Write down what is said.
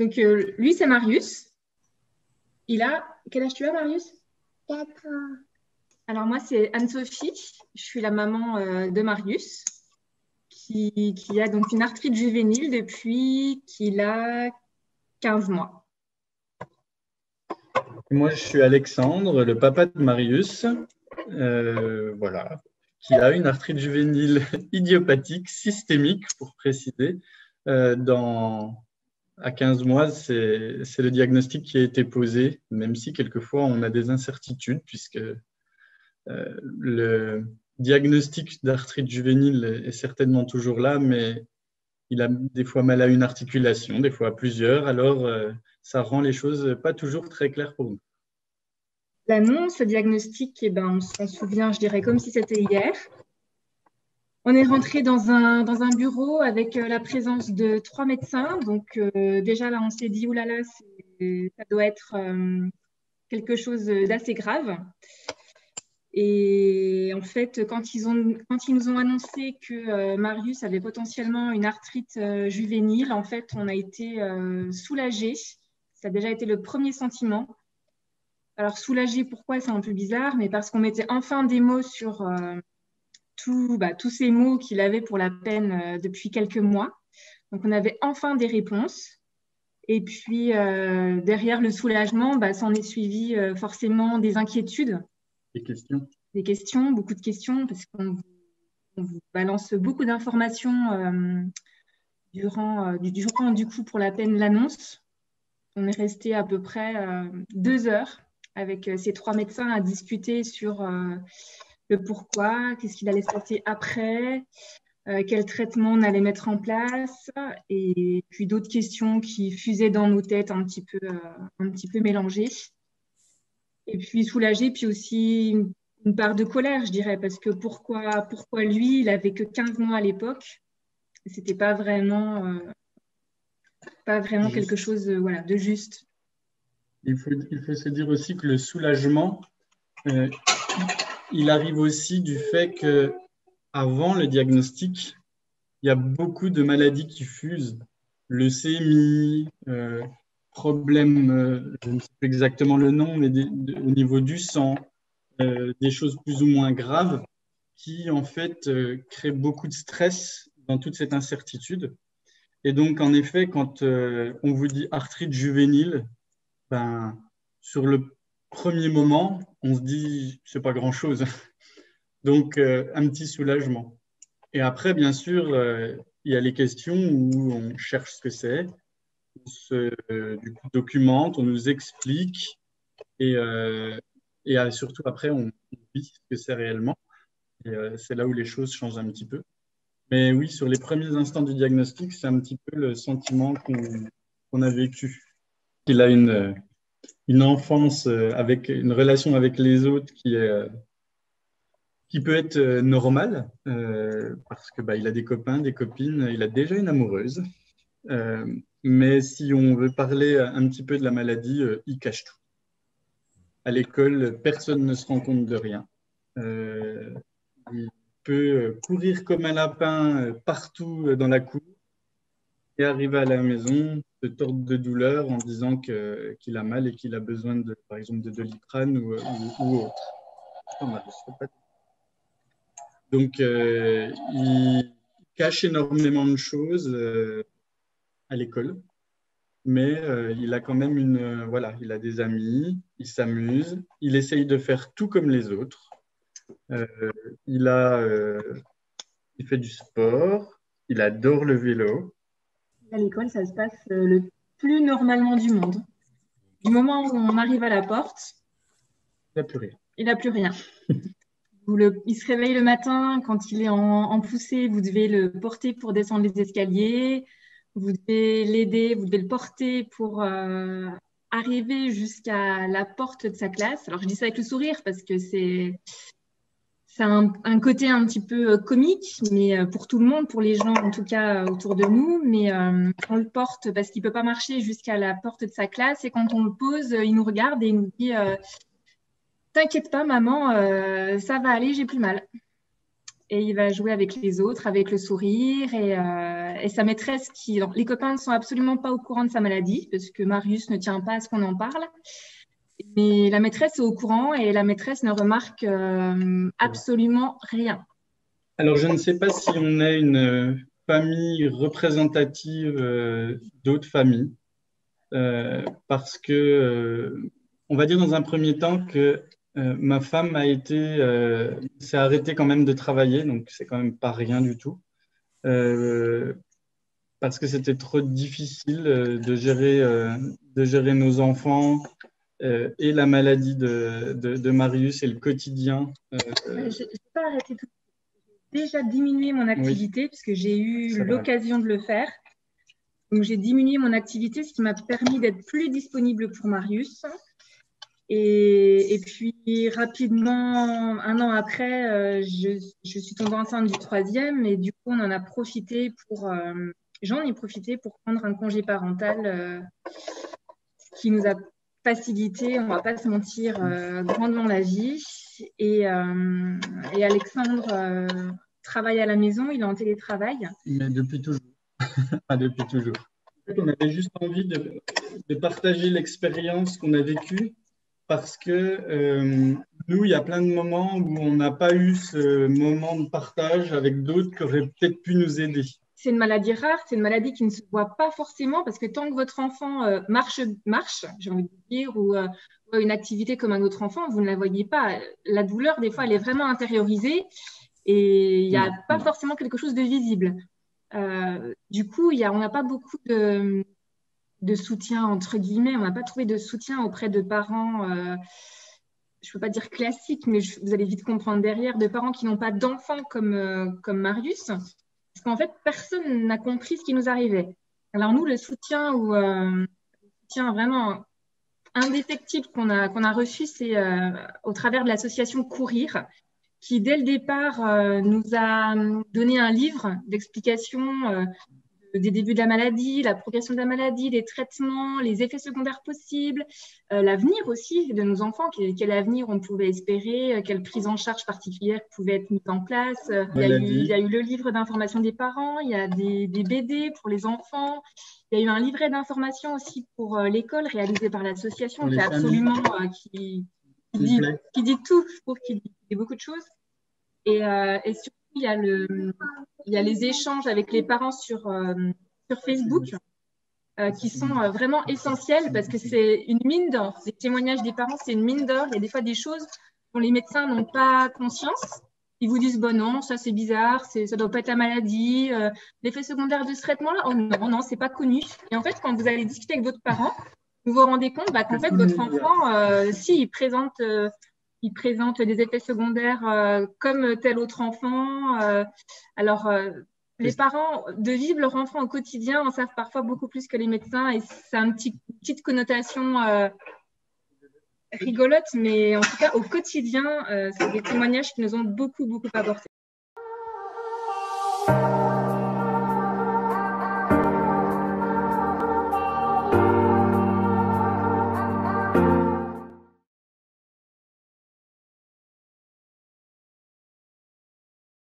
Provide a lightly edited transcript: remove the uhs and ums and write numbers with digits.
Donc, lui, c'est Marius. Il a... Quel âge tu as, Marius? 4 ans. Alors, moi, c'est Anne-Sophie. Je suis la maman de Marius, qui a donc une arthrite juvénile depuis qu'il a 15 mois. Moi, je suis Alexandre, le papa de Marius, voilà, qui a une arthrite juvénile idiopathique, systémique, pour préciser. À 15 mois, c'est le diagnostic qui a été posé, même si quelquefois on a des incertitudes, puisque le diagnostic d'arthrite juvénile est certainement toujours là, mais il a des fois mal à une articulation, des fois à plusieurs, alors ça rend les choses pas toujours très claires pour nous. L'annonce, ce diagnostic, eh ben, on s'en souvient, je dirais, comme si c'était hier. On est rentré dans un bureau avec la présence de 3 médecins. Donc, déjà, là, on s'est dit, oulala, ça doit être quelque chose d'assez grave. Et en fait, quand ils nous ont annoncé que Marius avait potentiellement une arthrite juvénile, en fait, on a été soulagés. Ça a déjà été le premier sentiment. Alors, soulagés, pourquoi? C'est un peu bizarre, mais parce qu'on mettait enfin des mots sur tous ces mots qu'il avait pour la peine depuis quelques mois. Donc, on avait enfin des réponses. Et puis, derrière le soulagement, s'en est suivi forcément des inquiétudes. Des questions, beaucoup de questions, parce qu'on vous balance beaucoup d'informations durant du coup, pour la peine l'annonce. On est resté à peu près 2 heures avec ces 3 médecins à discuter sur le pourquoi, qu'est-ce qu'il allait se passer après, quel traitement on allait mettre en place, et puis d'autres questions qui fusaient dans nos têtes un petit peu mélangées. Et puis soulagé, puis aussi une part de colère, je dirais, parce que pourquoi lui, il avait que 15 mois à l'époque, c'était pas vraiment quelque chose de juste. Il faut se dire aussi que le soulagement, il arrive aussi du fait qu'avant le diagnostic, il y a beaucoup de maladies qui fusent. Leucémie, problème, je ne sais plus exactement le nom, mais au niveau du sang, des choses plus ou moins graves qui, en fait, créent beaucoup de stress dans toute cette incertitude. Et donc, en effet, quand on vous dit arthrite juvénile, sur le premier moment, on se dit, c'est pas grand-chose. Donc, un petit soulagement. Et après, bien sûr, il y a les questions où on cherche ce que c'est, on se documente, on nous explique, et surtout après, on vit ce que c'est réellement. Et c'est là où les choses changent un petit peu. Mais oui, sur les premiers instants du diagnostic, c'est un petit peu le sentiment qu'on a vécu. Il a une enfance avec une relation avec les autres qui peut être normale, parce que il a des copains, des copines, il a déjà une amoureuse. Mais si on veut parler un petit peu de la maladie, il cache tout. À l'école, personne ne se rend compte de rien. Il peut courir comme un lapin partout dans la cour et arriver à la maison, se tordre de douleur en disant qu'il a mal et qu'il a besoin, par exemple, de Doliprane ou autre. Donc, il cache énormément de choses à l'école, mais il a quand même il a des amis, il s'amuse, il essaye de faire tout comme les autres. Il fait du sport, il adore le vélo. À l'école, ça se passe le plus normalement du monde. Du moment où on arrive à la porte, il n'a plus rien. Il n'a plus rien. Il se réveille le matin, quand il est en poussée, vous devez le porter pour descendre les escaliers, vous devez l'aider, vous devez le porter pour arriver jusqu'à la porte de sa classe. Alors, je dis ça avec le sourire parce que c'est un côté un petit peu comique, mais pour tout le monde, pour les gens en tout cas autour de nous. Mais on le porte parce qu'il ne peut pas marcher jusqu'à la porte de sa classe. Et quand on le pose, il nous regarde et il nous dit « T'inquiète pas, maman, ça va aller, j'ai plus mal. » et il va jouer avec les autres, avec le sourire. Et sa maîtresse, alors, les copains ne sont absolument pas au courant de sa maladie, parce que Marius ne tient pas à ce qu'on en parle. Mais la maîtresse est au courant et la maîtresse ne remarque absolument rien. Alors, je ne sais pas si on a une famille représentative d'autres familles, parce que, on va dire dans un premier temps que ma femme s'est arrêtée quand même de travailler, donc c'est quand même pas rien du tout, parce que c'était trop difficile de gérer nos enfants et la maladie de Marius et le quotidien. Je n'ai pas arrêté tout. J'ai déjà diminué mon activité, oui, puisque j'ai eu l'occasion de le faire. Donc, j'ai diminué mon activité, ce qui m'a permis d'être plus disponible pour Marius. Et puis, rapidement, 1 an après, je suis tombée enceinte du 3e. Et du coup, j'en ai profité pour prendre un congé parental qui nous a facilité, on ne va pas se mentir, grandement la vie. Et Alexandre travaille à la maison, il est en télétravail. Mais depuis toujours. Pas depuis toujours. On avait juste envie de partager l'expérience qu'on a vécue parce que nous, il y a plein de moments où on n'a pas eu ce moment de partage avec d'autres qui auraient peut-être pu nous aider. C'est une maladie rare, c'est une maladie qui ne se voit pas forcément parce que tant que votre enfant marche, j'ai envie de dire, ou une activité comme un autre enfant, vous ne la voyez pas. La douleur, des fois, elle est vraiment intériorisée et il n'y a pas forcément quelque chose de visible. Du coup, on n'a pas beaucoup de soutien, entre guillemets. On n'a pas trouvé de soutien auprès de parents, je ne peux pas dire classiques, mais vous allez vite comprendre derrière, de parents qui n'ont pas d'enfants comme Marius. Parce qu'en fait, personne n'a compris ce qui nous arrivait. Alors nous, le soutien vraiment indéfectible qu'on a reçu, c'est au travers de l'association Courir, qui dès le départ nous a donné un livre d'explications des débuts de la maladie, la progression de la maladie, les traitements, les effets secondaires possibles, l'avenir aussi de nos enfants, quel avenir on pouvait espérer, quelle prise en charge particulière pouvait être mise en place. Il y a eu le livre d'information des parents, il y a des BD pour les enfants, il y a eu un livret d'information aussi pour l'école réalisé par l'association qui est absolument qui dit tout, je trouve qu'il dit beaucoup de choses. Et surtout, il y a les échanges avec les parents sur Facebook qui sont vraiment essentiels parce que c'est une mine d'or. Les témoignages des parents, c'est une mine d'or. Il y a des fois des choses dont les médecins n'ont pas conscience. Ils vous disent, bon non, ça c'est bizarre, ça ne doit pas être la maladie. L'effet secondaire de ce traitement-là, oh non, c'est pas connu. Et en fait, quand vous allez discuter avec votre parent, vous vous rendez compte qu'en fait, votre enfant, il présente des effets secondaires comme tel autre enfant. Les parents, de vivre leur enfant au quotidien, en savent parfois beaucoup plus que les médecins et ça a une petite connotation rigolote, mais en tout cas, au quotidien, c'est des témoignages qui nous ont beaucoup, beaucoup apporté.